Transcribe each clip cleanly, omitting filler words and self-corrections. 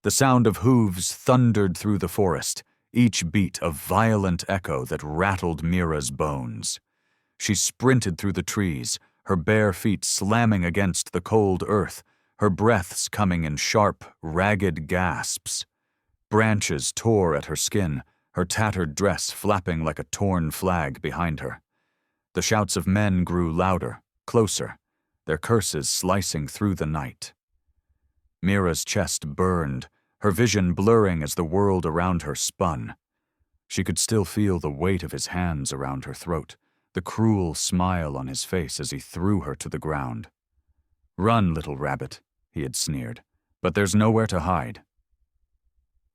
The sound of hooves thundered through the forest, each beat a violent echo that rattled Mira's bones. She sprinted through the trees, her bare feet slamming against the cold earth, her breaths coming in sharp, ragged gasps. Branches tore at her skin, her tattered dress flapping like a torn flag behind her. The shouts of men grew louder, closer, their curses slicing through the night. Mira's chest burned, her vision blurring as the world around her spun. She could still feel the weight of his hands around her throat, the cruel smile on his face as he threw her to the ground. "Run, little rabbit," he had sneered, "but there's nowhere to hide."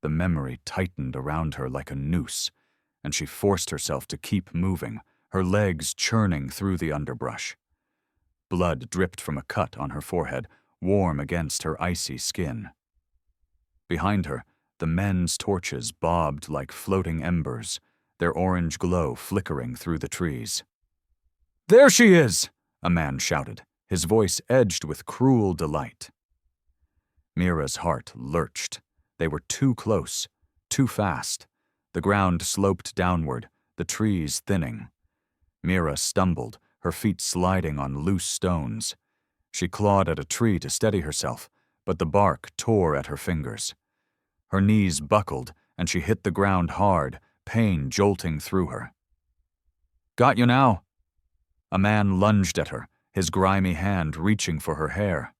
The memory tightened around her like a noose, and she forced herself to keep moving, her legs churning through the underbrush. Blood dripped from a cut on her forehead, warm against her icy skin. Behind her, the men's torches bobbed like floating embers, their orange glow flickering through the trees. "There she is!" a man shouted, his voice edged with cruel delight. Mira's heart lurched. They were too close, too fast. The ground sloped downward, the trees thinning. Mira stumbled, her feet sliding on loose stones. She clawed at a tree to steady herself, but the bark tore at her fingers. Her knees buckled, and she hit the ground hard, pain jolting through her. "Got you now?" A man lunged at her, his grimy hand reaching for her hair.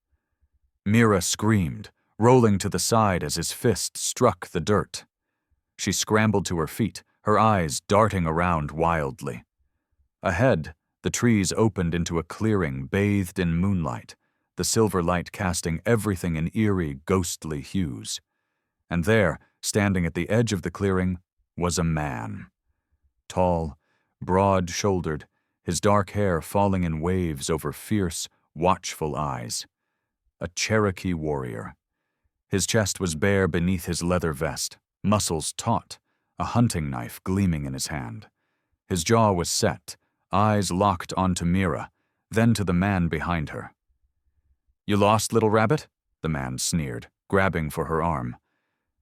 Mira screamed, rolling to the side as his fist struck the dirt. She scrambled to her feet, her eyes darting around wildly. Ahead, the trees opened into a clearing bathed in moonlight, the silver light casting everything in eerie, ghostly hues. And there, standing at the edge of the clearing, was a man. Tall, broad-shouldered, his dark hair falling in waves over fierce, watchful eyes. A Cherokee warrior. His chest was bare beneath his leather vest, muscles taut, a hunting knife gleaming in his hand. His jaw was set, eyes locked onto Mira, then to the man behind her. "You lost, little rabbit?" the man sneered, grabbing for her arm.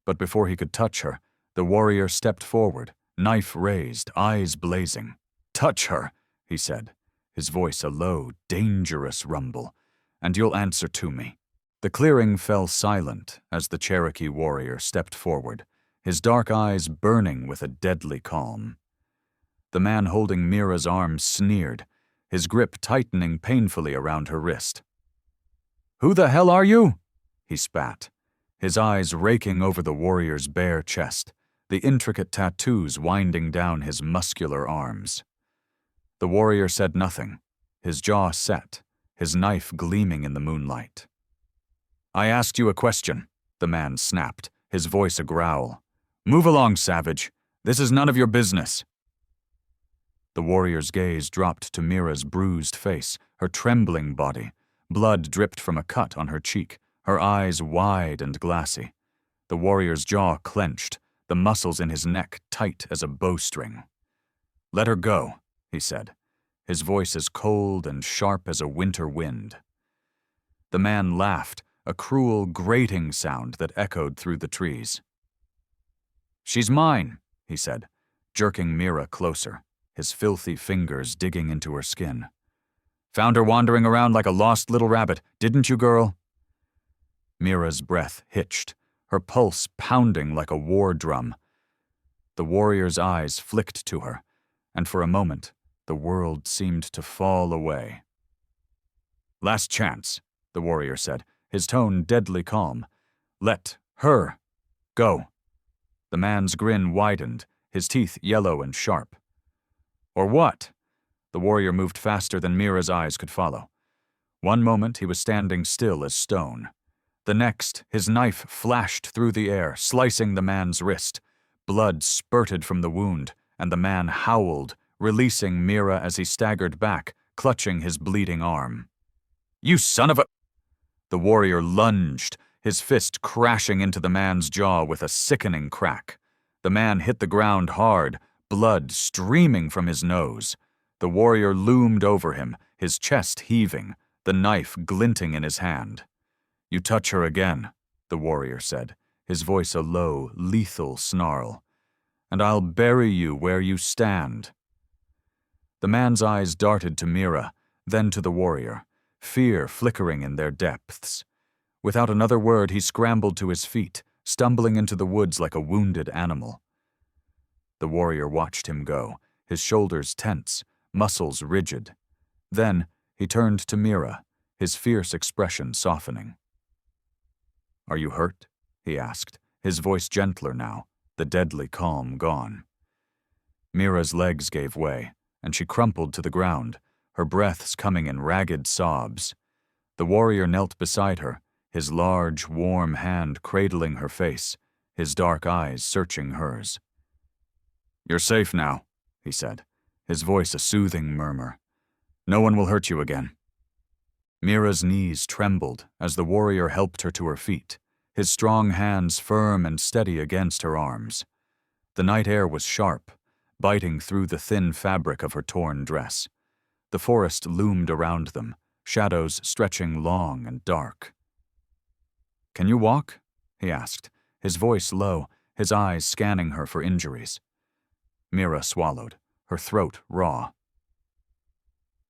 But before he could touch her, the warrior stepped forward, knife raised, eyes blazing. "Touch her," he said, his voice a low, dangerous rumble, "and you'll answer to me." The clearing fell silent as the Cherokee warrior stepped forward, his dark eyes burning with a deadly calm. The man holding Mira's arm sneered, his grip tightening painfully around her wrist. "Who the hell are you?" he spat, his eyes raking over the warrior's bare chest, the intricate tattoos winding down his muscular arms. The warrior said nothing, his jaw set, his knife gleaming in the moonlight. "I asked you a question," the man snapped, his voice a growl. "Move along, savage. This is none of your business." The warrior's gaze dropped to Mira's bruised face, her trembling body. Blood dripped from a cut on her cheek, her eyes wide and glassy. The warrior's jaw clenched, the muscles in his neck tight as a bowstring. "Let her go," he said, his voice as cold and sharp as a winter wind. The man laughed, a cruel, grating sound that echoed through the trees. "She's mine," he said, jerking Mira closer, his filthy fingers digging into her skin. "Found her wandering around like a lost little rabbit, didn't you, girl?" Mira's breath hitched, her pulse pounding like a war drum. The warrior's eyes flicked to her, and for a moment, the world seemed to fall away. "Last chance," the warrior said, his tone deadly calm. "Let her go." The man's grin widened, his teeth yellow and sharp. "Or what?" The warrior moved faster than Mira's eyes could follow. One moment he was standing still as stone. The next, his knife flashed through the air, slicing the man's wrist. Blood spurted from the wound, and the man howled, releasing Mira as he staggered back, clutching his bleeding arm. "You son of a—" The warrior lunged, his fist crashing into the man's jaw with a sickening crack. The man hit the ground hard, blood streaming from his nose. The warrior loomed over him, his chest heaving, the knife glinting in his hand. "You touch her again," the warrior said, his voice a low, lethal snarl. "And I'll bury you where you stand." The man's eyes darted to Mira, then to the warrior, fear flickering in their depths. Without another word, he scrambled to his feet, stumbling into the woods like a wounded animal. The warrior watched him go, his shoulders tense, muscles rigid. Then he turned to Mira, his fierce expression softening. "Are you hurt?" he asked, his voice gentler now, the deadly calm gone. Mira's legs gave way, and she crumpled to the ground, her breaths coming in ragged sobs. The warrior knelt beside her, his large, warm hand cradling her face, his dark eyes searching hers. "You're safe now," he said, his voice a soothing murmur. "No one will hurt you again." Mira's knees trembled as the warrior helped her to her feet, his strong hands firm and steady against her arms. The night air was sharp, biting through the thin fabric of her torn dress. The forest loomed around them, shadows stretching long and dark. "Can you walk?" he asked, his voice low, his eyes scanning her for injuries. Mira swallowed, her throat raw.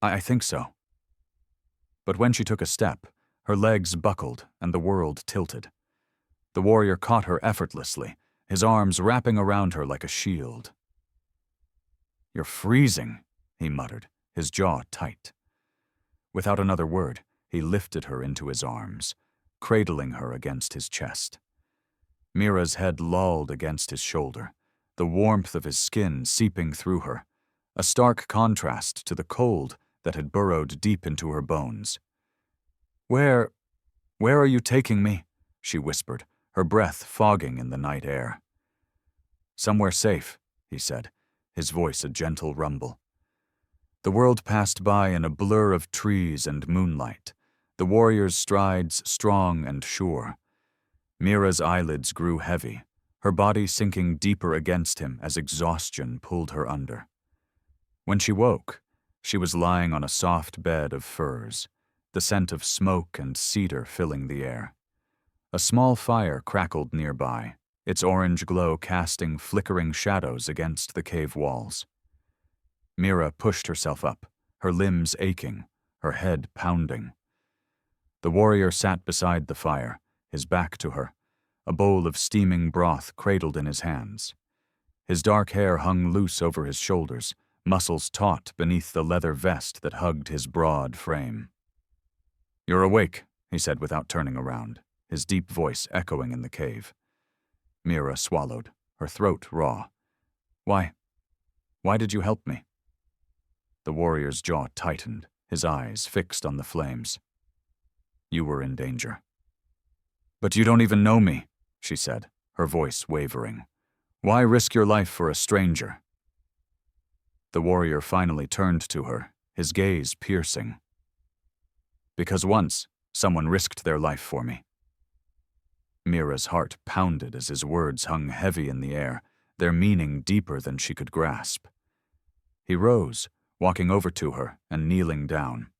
I think so." But when she took a step, her legs buckled and the world tilted. The warrior caught her effortlessly, his arms wrapping around her like a shield. "You're freezing," he muttered, his jaw tight. Without another word, he lifted her into his arms, cradling her against his chest. Mira's head lolled against his shoulder, the warmth of his skin seeping through her, a stark contrast to the cold that had burrowed deep into her bones. Where are you taking me?" she whispered, her breath fogging in the night air. "Somewhere safe," he said, his voice a gentle rumble. The world passed by in a blur of trees and moonlight, the warrior's strides strong and sure. Mira's eyelids grew heavy, her body sinking deeper against him as exhaustion pulled her under. When she woke, she was lying on a soft bed of furs, the scent of smoke and cedar filling the air. A small fire crackled nearby, its orange glow casting flickering shadows against the cave walls. Mira pushed herself up, her limbs aching, her head pounding. The warrior sat beside the fire, his back to her, a bowl of steaming broth cradled in his hands. His dark hair hung loose over his shoulders, muscles taut beneath the leather vest that hugged his broad frame. "You're awake," he said without turning around, his deep voice echoing in the cave. Mira swallowed, her throat raw. Why did you help me?" The warrior's jaw tightened, his eyes fixed on the flames. "You were in danger." "But you don't even know me," she said, her voice wavering. "Why risk your life for a stranger?" The warrior finally turned to her, his gaze piercing. "Because once, someone risked their life for me." Mira's heart pounded as his words hung heavy in the air, their meaning deeper than she could grasp. He rose, walking over to her and kneeling down.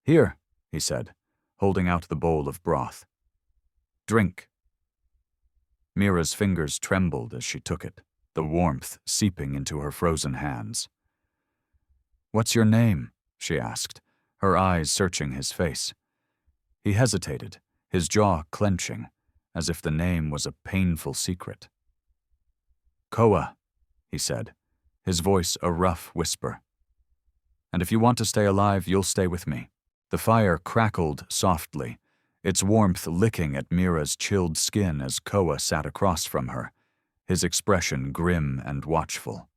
"Here," he said, holding out the bowl of broth. "Drink." Mira's fingers trembled as she took it, the warmth seeping into her frozen hands. "What's your name?" she asked, her eyes searching his face. He hesitated, his jaw clenching, as if the name was a painful secret. "Koa," he said, his voice a rough whisper. "And if you want to stay alive, you'll stay with me." The fire crackled softly, its warmth licking at Mira's chilled skin as Koa sat across from her, his expression grim and watchful.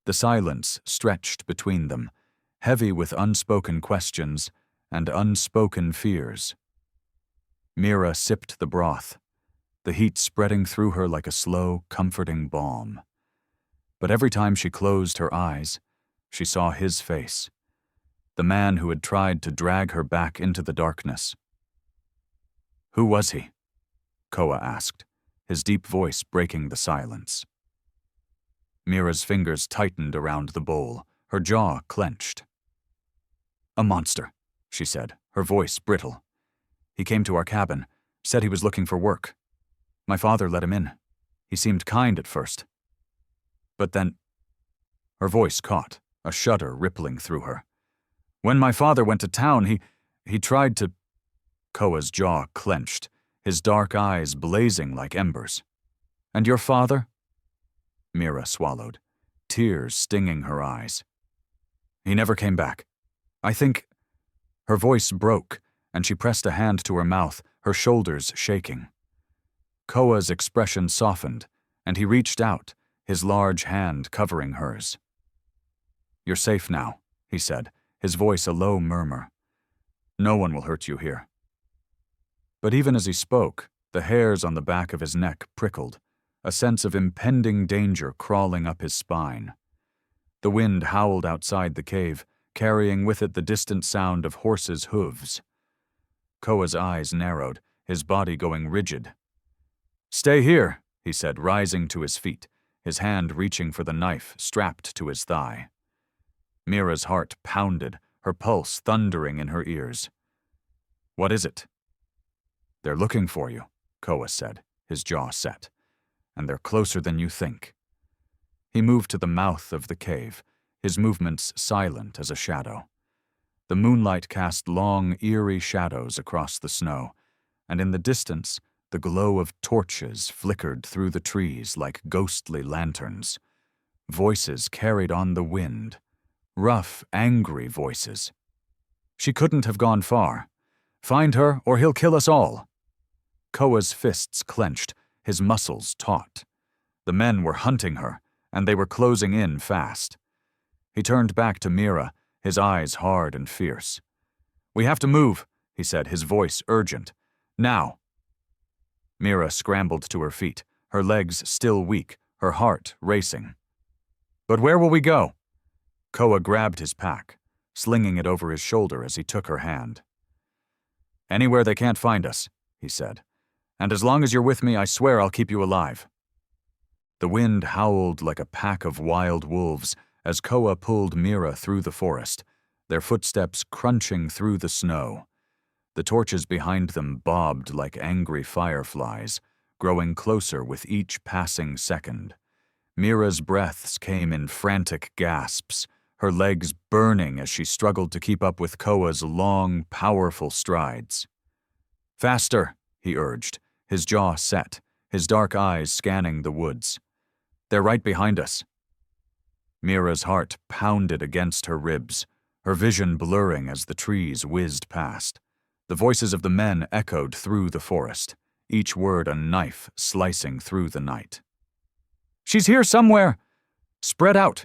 The silence stretched between them, heavy with unspoken questions and unspoken fears. Mira sipped the broth, the heat spreading through her like a slow, comforting balm. But every time she closed her eyes, she saw his face, the man who had tried to drag her back into the darkness. "Who was he?" Koa asked, his deep voice breaking the silence. Mira's fingers tightened around the bowl, her jaw clenched. "A monster," she said, her voice brittle. "He came to our cabin, Said he was looking for work. My father let him in. He seemed kind at first. But then... Her voice caught, a shudder rippling through her. When my father went to town, he tried to... Koa's jaw clenched, his dark eyes blazing like embers. And your father? Mira swallowed, tears stinging her eyes. He never came back. I think... Her voice broke, and she pressed a hand to her mouth, her shoulders shaking. Koa's expression softened, and he reached out, his large hand covering hers. You're safe now, he said, his voice a low murmur. No one will hurt you here. But even as he spoke, the hairs on the back of his neck prickled, a sense of impending danger crawling up his spine. The wind howled outside the cave, carrying with it the distant sound of horses' hooves. Koa's eyes narrowed, his body going rigid. Stay here, he said, rising to his feet, his hand reaching for the knife strapped to his thigh. Mira's heart pounded, her pulse thundering in her ears. What is it? They're looking for you, Koa said, his jaw set. And they're closer than you think. He moved to the mouth of the cave, his movements silent as a shadow. The moonlight cast long, eerie shadows across the snow, and in the distance, the glow of torches flickered through the trees like ghostly lanterns. Voices carried on the wind, rough, angry voices. She couldn't have gone far. Find her, or he'll kill us all. Koa's fists clenched, his muscles taut. The men were hunting her, and they were closing in fast. He turned back to Mira, his eyes hard and fierce. We have to move, he said, his voice urgent. Now. Mira scrambled to her feet, her legs still weak, her heart racing. But where will we go? Koa grabbed his pack, slinging it over his shoulder as he took her hand. Anywhere they can't find us, he said. And as long as you're with me, I swear I'll keep you alive. The wind howled like a pack of wild wolves as Koa pulled Mira through the forest, their footsteps crunching through the snow. The torches behind them bobbed like angry fireflies, growing closer with each passing second. Mira's breaths came in frantic gasps, her legs burning as she struggled to keep up with Koa's long, powerful strides. Faster, he urged, his jaw set, his dark eyes scanning the woods. They're right behind us. Mira's heart pounded against her ribs, her vision blurring as the trees whizzed past. The voices of the men echoed through the forest, each word a knife slicing through the night. She's here somewhere! Spread out!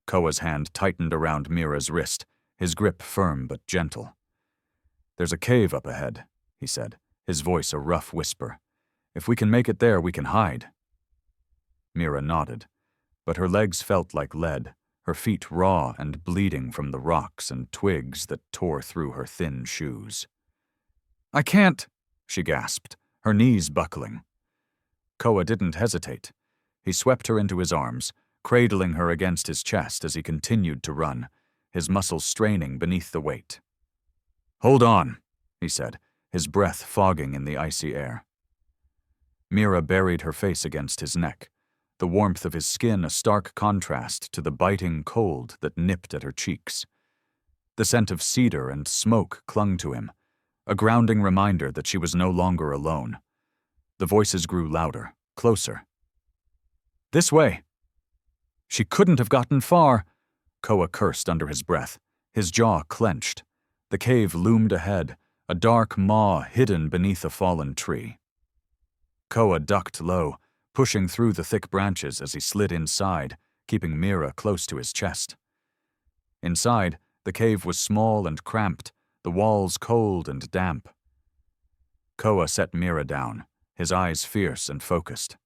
Koa's hand tightened around Mira's wrist, his grip firm but gentle. There's a cave up ahead, he said, his voice a rough whisper. If we can make it there, we can hide. Mira nodded, but her legs felt like lead, her feet raw and bleeding from the rocks and twigs that tore through her thin shoes. I can't, she gasped, her knees buckling. Koa didn't hesitate. He swept her into his arms, cradling her against his chest as he continued to run, his muscles straining beneath the weight. Hold on, he said, his breath fogging in the icy air. Mira buried her face against his neck, the warmth of his skin a stark contrast to the biting cold that nipped at her cheeks. The scent of cedar and smoke clung to him, a grounding reminder that she was no longer alone. The voices grew louder, closer. This way. She couldn't have gotten far, Koa cursed under his breath, his jaw clenched. The cave loomed ahead, a dark maw hidden beneath a fallen tree. Koa ducked low, pushing through the thick branches as he slid inside, keeping Mira close to his chest. Inside, the cave was small and cramped, the walls cold and damp. Koa set Mira down, his eyes fierce and focused.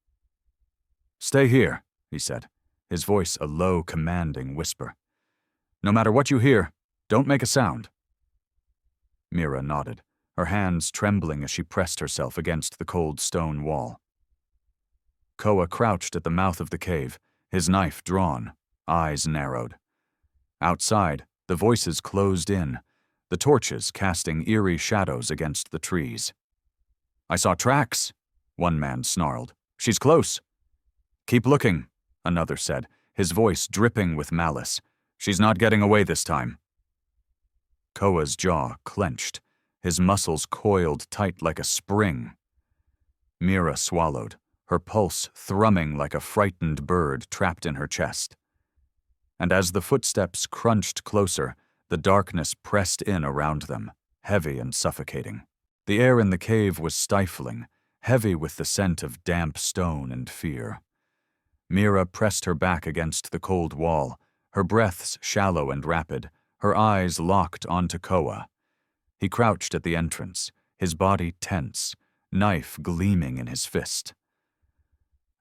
Stay here, he said, his voice a low, commanding whisper. No matter what you hear, don't make a sound. Mira nodded, her hands trembling as she pressed herself against the cold stone wall. Koa crouched at the mouth of the cave, his knife drawn, eyes narrowed. Outside, the voices closed in, the torches casting eerie shadows against the trees. I saw tracks, one man snarled. She's close. Keep looking, another said, his voice dripping with malice. She's not getting away this time. Koa's jaw clenched, his muscles coiled tight like a spring. Mira swallowed, her pulse thrumming like a frightened bird trapped in her chest. And as the footsteps crunched closer, the darkness pressed in around them, heavy and suffocating. The air in the cave was stifling, heavy with the scent of damp stone and fear. Mira pressed her back against the cold wall, her breaths shallow and rapid, her eyes locked onto Koa. He crouched at the entrance, his body tense, knife gleaming in his fist.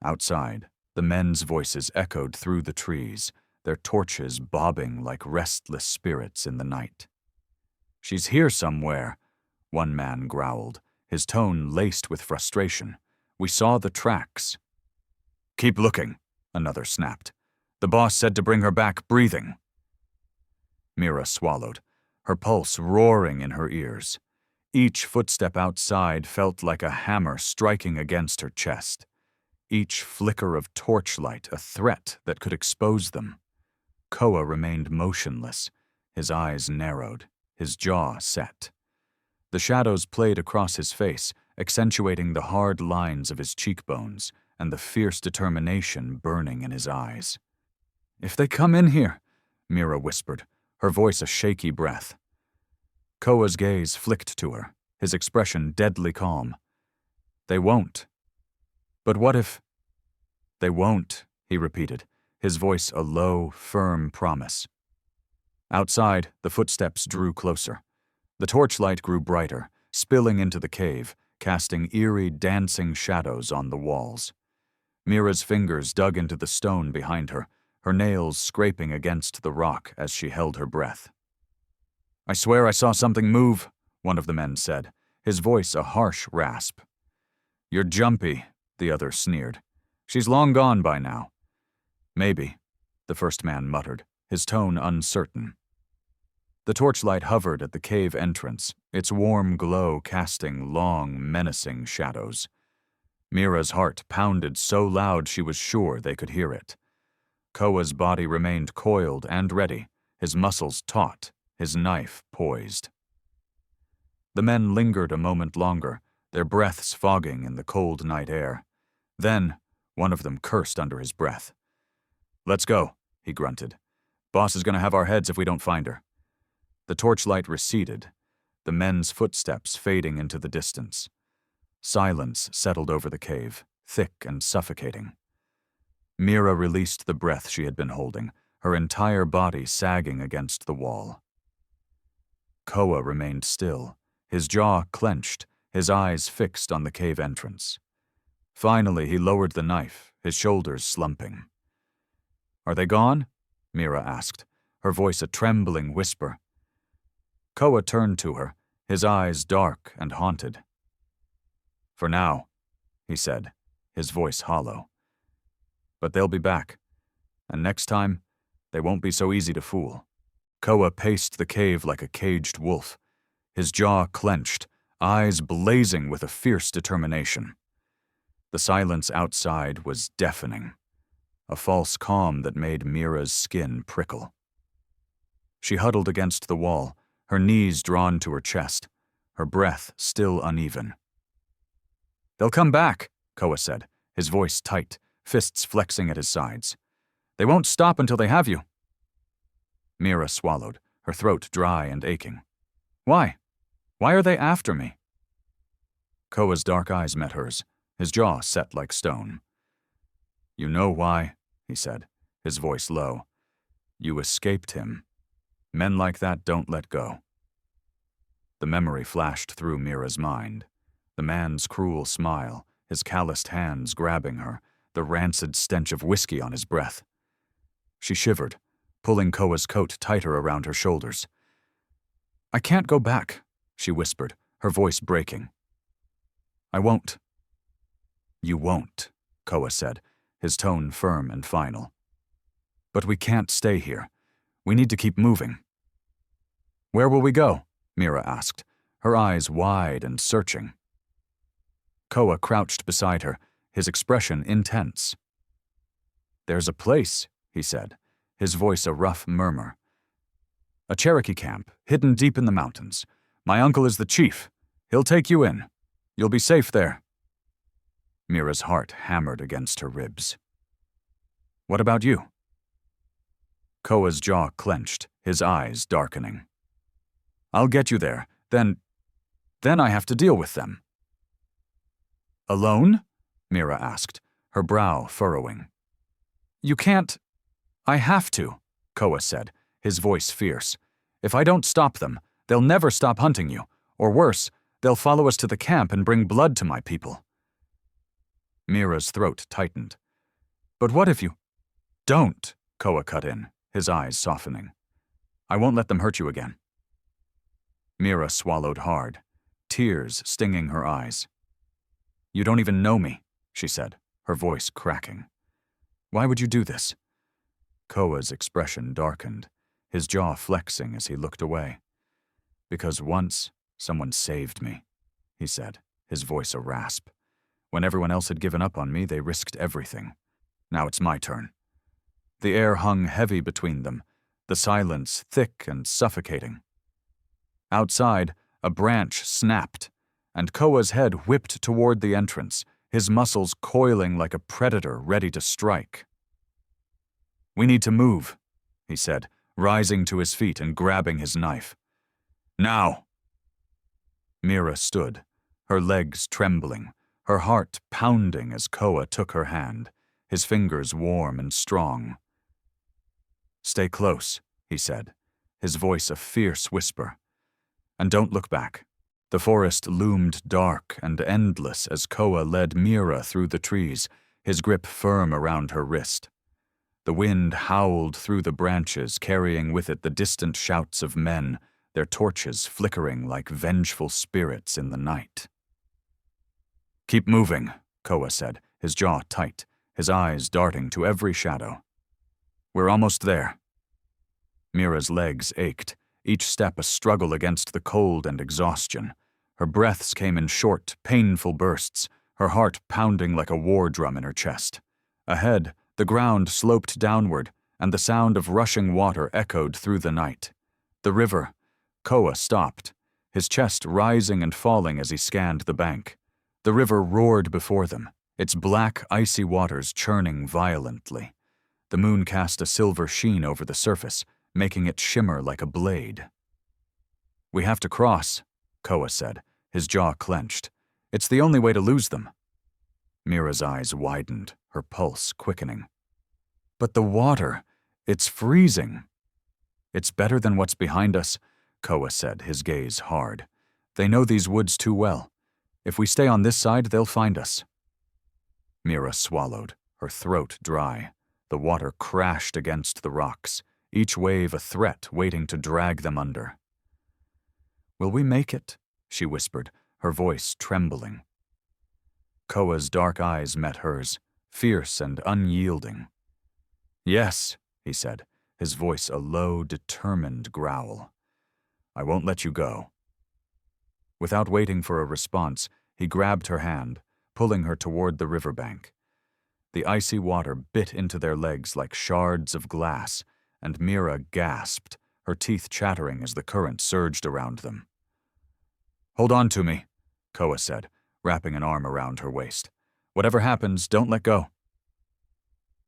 Outside, the men's voices echoed through the trees, their torches bobbing like restless spirits in the night. She's here somewhere, one man growled, his tone laced with frustration. We saw the tracks. Keep looking, another snapped. The boss said to bring her back breathing. Mira swallowed, her pulse roaring in her ears. Each footstep outside felt like a hammer striking against her chest. Each flicker of torchlight a threat that could expose them. Koa remained motionless, his eyes narrowed, his jaw set. The shadows played across his face, accentuating the hard lines of his cheekbones and the fierce determination burning in his eyes. If they come in here, Mira whispered, her voice a shaky breath. Koa's gaze flicked to her, his expression deadly calm. They won't. But what if... They won't, he repeated, his voice a low, firm promise. Outside, the footsteps drew closer. The torchlight grew brighter, spilling into the cave, casting eerie, dancing shadows on the walls. Mira's fingers dug into the stone behind her, her nails scraping against the rock as she held her breath. I swear I saw something move, one of the men said, his voice a harsh rasp. You're jumpy, the other sneered. She's long gone by now. Maybe, the first man muttered, his tone uncertain. The torchlight hovered at the cave entrance, its warm glow casting long, menacing shadows. Mira's heart pounded so loud she was sure they could hear it. Koa's body remained coiled and ready, his muscles taut, his knife poised. The men lingered a moment longer, their breaths fogging in the cold night air. Then, one of them cursed under his breath. Let's go, he grunted. Boss is going to have our heads if we don't find her. The torchlight receded, the men's footsteps fading into the distance. Silence settled over the cave, thick and suffocating. Mira released the breath she had been holding, her entire body sagging against the wall. Koa remained still, his jaw clenched, his eyes fixed on the cave entrance. Finally, he lowered the knife, his shoulders slumping. Are they gone? Mira asked, her voice a trembling whisper. Koa turned to her, his eyes dark and haunted. For now, he said, his voice hollow. But they'll be back, and next time, they won't be so easy to fool. Koa paced the cave like a caged wolf, his jaw clenched, eyes blazing with a fierce determination. The silence outside was deafening, a false calm that made Mira's skin prickle. She huddled against the wall, her knees drawn to her chest, her breath still uneven. They'll come back, Koa said, his voice tight, fists flexing at his sides. They won't stop until they have you. Mira swallowed, her throat dry and aching. Why? Why are they after me? Koa's dark eyes met hers, his jaw set like stone. You know why, he said, his voice low. You escaped him. Men like that don't let go. The memory flashed through Mira's mind. The man's cruel smile, his calloused hands grabbing her, the rancid stench of whiskey on his breath. She shivered, pulling Koa's coat tighter around her shoulders. I can't go back, she whispered, her voice breaking. I won't. You won't, Koa said, his tone firm and final. But we can't stay here. We need to keep moving. Where will we go? Mira asked, her eyes wide and searching. Koa crouched beside her, his expression intense. "There's a place," he said, his voice a rough murmur. "A Cherokee camp, hidden deep in the mountains. My uncle is the chief. He'll take you in. You'll be safe there." Mira's heart hammered against her ribs. "What about you?" Koa's jaw clenched, his eyes darkening. "I'll get you there. Then I have to deal with them." "Alone?" Mira asked, her brow furrowing. "You can't." "I have to," Koa said, his voice fierce. "If I don't stop them, they'll never stop hunting you. Or worse, they'll follow us to the camp and bring blood to my people." Mira's throat tightened. "But what if you—" "Don't," Koa cut in, his eyes softening. "I won't let them hurt you again." Mira swallowed hard, tears stinging her eyes. "You don't even know me," she said, her voice cracking. "Why would you do this?" Koa's expression darkened, his jaw flexing as he looked away. "Because once someone saved me," he said, his voice a rasp. "When everyone else had given up on me, they risked everything. Now it's my turn." The air hung heavy between them, the silence thick and suffocating. Outside, a branch snapped, and Koa's head whipped toward the entrance, his muscles coiling like a predator ready to strike. "We need to move," he said, rising to his feet and grabbing his knife. "Now!" Mira stood, her legs trembling, her heart pounding as Koa took her hand, his fingers warm and strong. "Stay close," he said, his voice a fierce whisper. "And don't look back." The forest loomed dark and endless as Koa led Mira through the trees, his grip firm around her wrist. The wind howled through the branches, carrying with it the distant shouts of men, their torches flickering like vengeful spirits in the night. "Keep moving," Koa said, his jaw tight, his eyes darting to every shadow. "We're almost there." Mira's legs ached, each step a struggle against the cold and exhaustion. Her breaths came in short, painful bursts, her heart pounding like a war drum in her chest. Ahead, the ground sloped downward, and the sound of rushing water echoed through the night. The river. Koa stopped, his chest rising and falling as he scanned the bank. The river roared before them, its black, icy waters churning violently. The moon cast a silver sheen over the surface, making it shimmer like a blade. "We have to cross," Koa said, his jaw clenched. "It's the only way to lose them." Mira's eyes widened, her pulse quickening. "But the water, it's freezing." "It's better than what's behind us," Koa said, his gaze hard. "They know these woods too well. If we stay on this side, they'll find us." Mira swallowed, her throat dry. The water crashed against the rocks, each wave a threat waiting to drag them under. "Will we make it?" she whispered, her voice trembling. Koa's dark eyes met hers, fierce and unyielding. "Yes," he said, his voice a low, determined growl. "I won't let you go." Without waiting for a response, he grabbed her hand, pulling her toward the riverbank. The icy water bit into their legs like shards of glass, and Mira gasped, her teeth chattering as the current surged around them. "Hold on to me," Koa said, wrapping an arm around her waist. "Whatever happens, don't let go."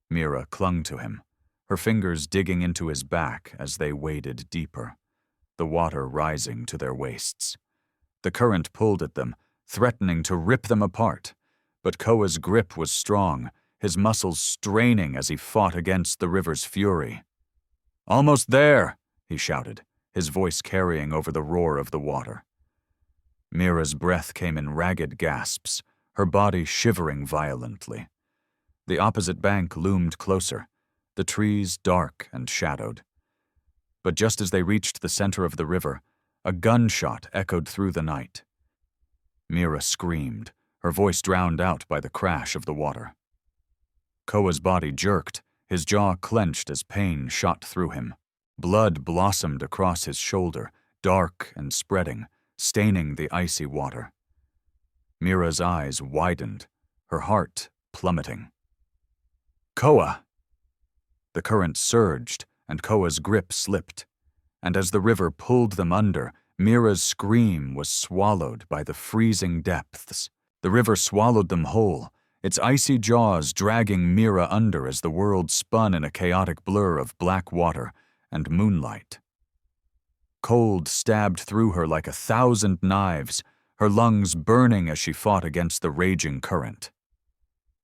Mira clung to him, her fingers digging into his back as they waded deeper, the water rising to their waists. The current pulled at them, threatening to rip them apart, but Koa's grip was strong, his muscles straining as he fought against the river's fury. "Almost there," he shouted, his voice carrying over the roar of the water. Mira's breath came in ragged gasps, her body shivering violently. The opposite bank loomed closer, the trees dark and shadowed. But just as they reached the center of the river, a gunshot echoed through the night. Mira screamed, her voice drowned out by the crash of the water. Koa's body jerked, his jaw clenched as pain shot through him. Blood blossomed across his shoulder, dark and spreading, staining the icy water. Mira's eyes widened, her heart plummeting. Koa! The current surged, and Koa's grip slipped, and as the river pulled them under, Mira's scream was swallowed by the freezing depths. The river swallowed them whole, its icy jaws dragging Mira under as the world spun in a chaotic blur of black water and moonlight. Cold stabbed through her like 1,000 knives, her lungs burning as she fought against the raging current.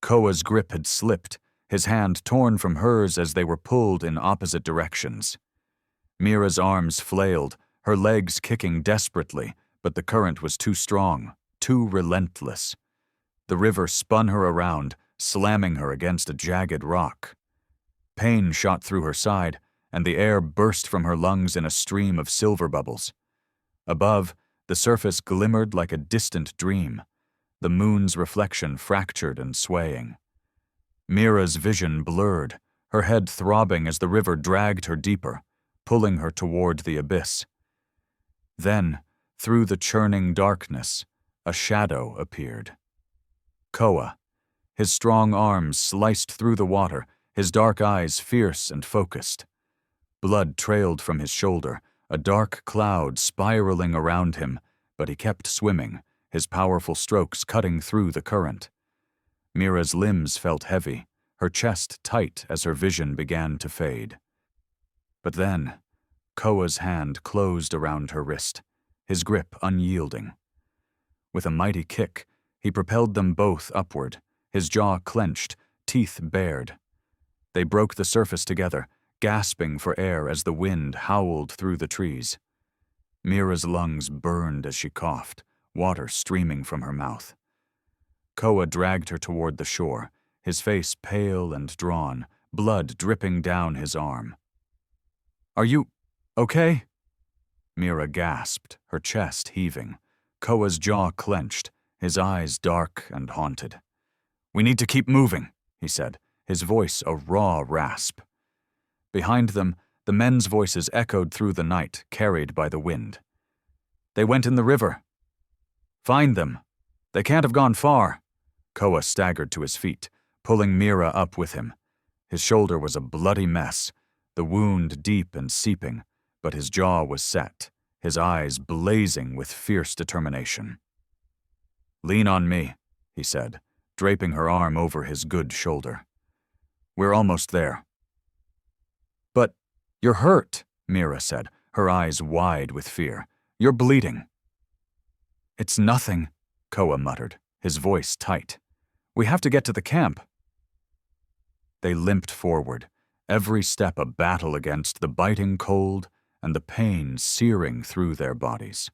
Koa's grip had slipped, his hand torn from hers as they were pulled in opposite directions. Mira's arms flailed, her legs kicking desperately, but the current was too strong, too relentless. The river spun her around, slamming her against a jagged rock. Pain shot through her side, and the air burst from her lungs in a stream of silver bubbles. Above, the surface glimmered like a distant dream, the moon's reflection fractured and swaying. Mira's vision blurred, her head throbbing as the river dragged her deeper, pulling her toward the abyss. Then, through the churning darkness, a shadow appeared. Koa, his strong arms sliced through the water, his dark eyes fierce and focused. Blood trailed from his shoulder, a dark cloud spiraling around him, but he kept swimming, his powerful strokes cutting through the current. Mira's limbs felt heavy, her chest tight as her vision began to fade. But then, Koa's hand closed around her wrist, his grip unyielding. With a mighty kick, he propelled them both upward, his jaw clenched, teeth bared. They broke the surface together, gasping for air as the wind howled through the trees. Mira's lungs burned as she coughed, water streaming from her mouth. Koa dragged her toward the shore, his face pale and drawn, blood dripping down his arm. "Are you okay?" Mira gasped, her chest heaving. Koa's jaw clenched, his eyes dark and haunted. "We need to keep moving," he said, his voice a raw rasp. Behind them, the men's voices echoed through the night, carried by the wind. "They went in the river." "Find them. They can't have gone far." Koa staggered to his feet, pulling Mira up with him. His shoulder was a bloody mess, the wound deep and seeping, but his jaw was set, his eyes blazing with fierce determination. "Lean on me," he said, draping her arm over his good shoulder. "We're almost there." "But you're hurt," Mira said, her eyes wide with fear. "You're bleeding." "It's nothing," Koa muttered, his voice tight. "We have to get to the camp." They limped forward, every step a battle against the biting cold and the pain searing through their bodies.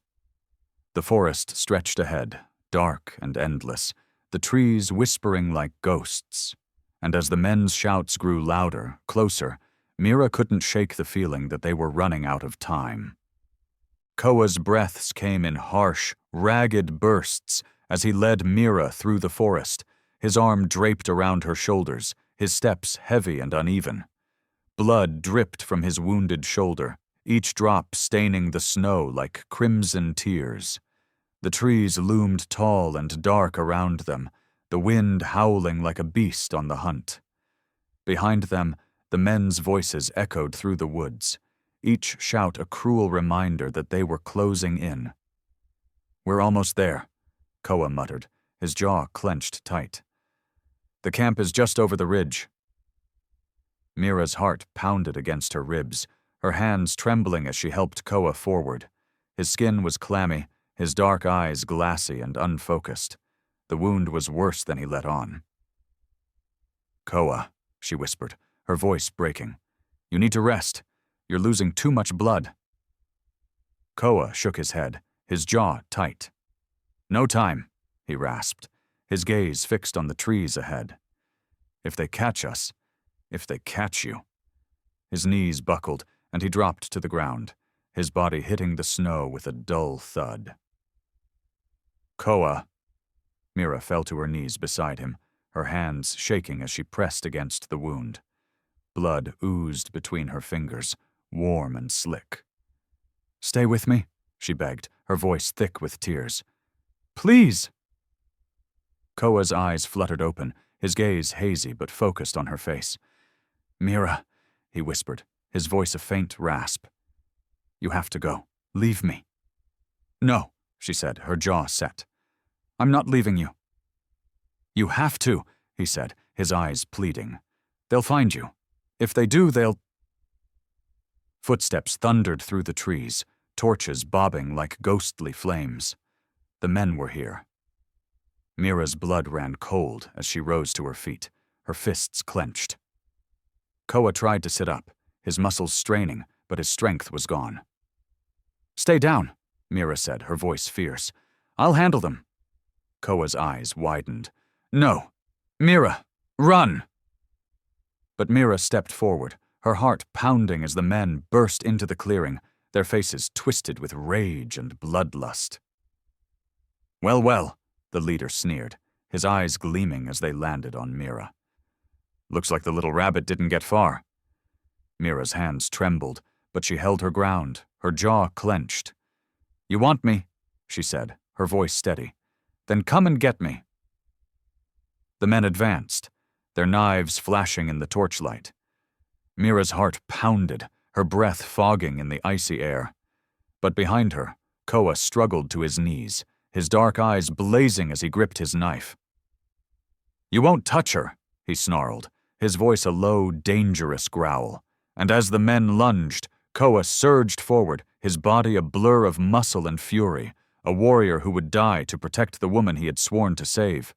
The forest stretched ahead, dark and endless, the trees whispering like ghosts. And as the men's shouts grew louder, closer, Mira couldn't shake the feeling that they were running out of time. Koa's breaths came in harsh, ragged bursts as he led Mira through the forest, his arm draped around her shoulders, his steps heavy and uneven. Blood dripped from his wounded shoulder, each drop staining the snow like crimson tears. The trees loomed tall and dark around them, the wind howling like a beast on the hunt. Behind them, the men's voices echoed through the woods, each shout a cruel reminder that they were closing in. "We're almost there," Koa muttered, his jaw clenched tight. "The camp is just over the ridge." Mira's heart pounded against her ribs, her hands trembling as she helped Koa forward. His skin was clammy, his dark eyes glassy and unfocused. The wound was worse than he let on. "Koa," she whispered, her voice breaking. "You need to rest. You're losing too much blood." Koa shook his head, his jaw tight. "No time," he rasped, his gaze fixed on the trees ahead. "If they catch us, if they catch you." His knees buckled, and he dropped to the ground, his body hitting the snow with a dull thud. "Koa." Mira fell to her knees beside him, her hands shaking as she pressed against the wound. Blood oozed between her fingers, warm and slick. "Stay with me," she begged, her voice thick with tears. "Please!" Koa's eyes fluttered open, his gaze hazy but focused on her face. "Mira," he whispered, his voice a faint rasp. "You have to go. Leave me." "No," she said, her jaw set. "I'm not leaving you." "You have to," he said, his eyes pleading. "They'll find you. If they do, they'll—" Footsteps thundered through the trees, torches bobbing like ghostly flames. The men were here. Mira's blood ran cold as she rose to her feet, her fists clenched. Koa tried to sit up, his muscles straining, but his strength was gone. "Stay down," Mira said, her voice fierce. "I'll handle them." Koa's eyes widened. "No! Mira! Run!" But Mira stepped forward, her heart pounding as the men burst into the clearing, their faces twisted with rage and bloodlust. "Well, well," the leader sneered, his eyes gleaming as they landed on Mira. "Looks like the little rabbit didn't get far." Mira's hands trembled, but she held her ground, her jaw clenched. "You want me," she said, her voice steady. "Then come and get me." The men advanced, their knives flashing in the torchlight. Mira's heart pounded, her breath fogging in the icy air. But behind her, Koa struggled to his knees, his dark eyes blazing as he gripped his knife. "You won't touch her," he snarled, his voice a low, dangerous growl. And as the men lunged, Koa surged forward, his body a blur of muscle and fury, a warrior who would die to protect the woman he had sworn to save.